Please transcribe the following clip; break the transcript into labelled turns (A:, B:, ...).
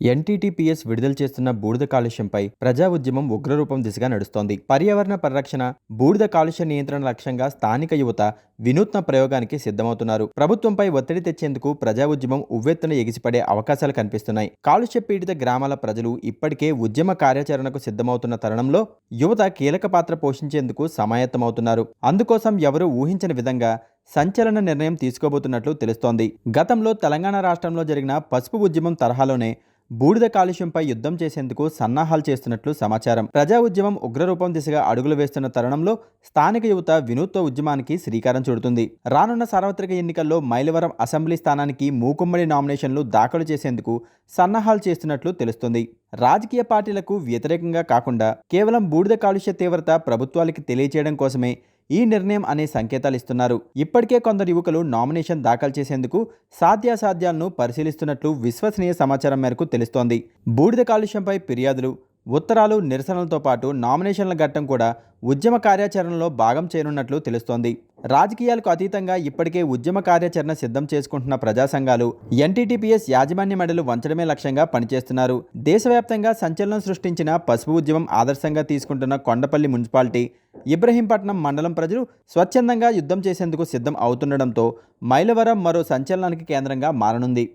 A: NTTPS విడుదల చేస్తున్న బూడిద కాలుష్యంపై ప్రజా ఉద్యమం ఉగ్రరూపం దిశగా నడుస్తోంది. పర్యావరణ పరిరక్షణ, బూడిద కాలుష్య నియంత్రణ లక్ష్యంగా స్థానిక యువత వినూత్న ప్రయోగానికి సిద్ధమవుతున్నారు. ప్రభుత్వంపై ఒత్తిడి తెచ్చేందుకు ప్రజా ఉద్యమం ఉవ్వెత్తున ఎగిసిపడే అవకాశాలు కనిపిస్తున్నాయి. కాలుష్య పీడిత గ్రామాల ప్రజలు ఇప్పటికే ఉద్యమ కార్యాచరణకు సిద్ధమవుతున్న తరుణంలో యువత కీలక పాత్ర పోషించేందుకు సమాయత్తమవుతున్నారు. అందుకోసం ఎవరూ ఊహించని విధంగా సంచలన నిర్ణయం తీసుకోబోతున్నట్లు తెలుస్తోంది. గతంలో తెలంగాణ రాష్ట్రంలో జరిగిన పసుపు ఉద్యమం తరహాలోనే బూడిద కాలుష్యంపై యుద్ధం చేసేందుకు సన్నాహాలు చేస్తున్నట్లు సమాచారం. ప్రజా ఉద్యమం ఉగ్రరూపం దిశగా అడుగులు వేస్తున్న తరుణంలో స్థానిక యువత వినూత్న ఉద్యమానికి శ్రీకారం చుడుతుంది. రానున్న సార్వత్రిక ఎన్నికల్లో మైలవరం అసెంబ్లీ స్థానానికి మూకుమ్మడి నామినేషన్లు దాఖలు చేసేందుకు సన్నాహాలు చేస్తున్నట్లు తెలుస్తుంది. రాజకీయ పార్టీలకు వ్యతిరేకంగా కాకుండా కేవలం బూడిద కాలుష్య తీవ్రత ప్రభుత్వాలకి తెలియచేయడం కోసమే ఈ నిర్ణయం అనే సంకేతాలు ఇస్తున్నారు. ఇప్పటికే కొందరు యువకులు నామినేషన్ దాఖలు చేసేందుకు సాధ్యాసాధ్యాలను పరిశీలిస్తున్నట్లు విశ్వసనీయ సమాచారం మేరకు తెలుస్తోంది. బూడిద కాలుష్యంపై ఫిర్యాదులు, ఉత్తరాలు, నిరసనలతో పాటు నామినేషన్ల ఘట్టం కూడా ఉద్యమ కార్యాచరణలో భాగం చేయనున్నట్లు తెలుస్తోంది. రాజకీయాలకు అతీతంగా ఇప్పటికే ఉద్యమ కార్యాచరణ సిద్ధం చేసుకుంటున్న ప్రజా సంఘాలు ఎన్టీటీపీఎస్ యాజమాన్య మెడలు వంచడమే లక్ష్యంగా పనిచేస్తున్నారు. దేశవ్యాప్తంగా సంచలనం సృష్టించిన పసుపు ఉద్యమం ఆదర్శంగా తీసుకుంటున్న కొండపల్లి మున్సిపాలిటీ, ఇబ్రహీంపట్నం మండలం ప్రజలు స్వచ్ఛందంగా యుద్ధం చేసేందుకు సిద్ధం అవుతుండడంతో మైలవరం మరో సంచలనానికి కేంద్రంగా మారనుంది.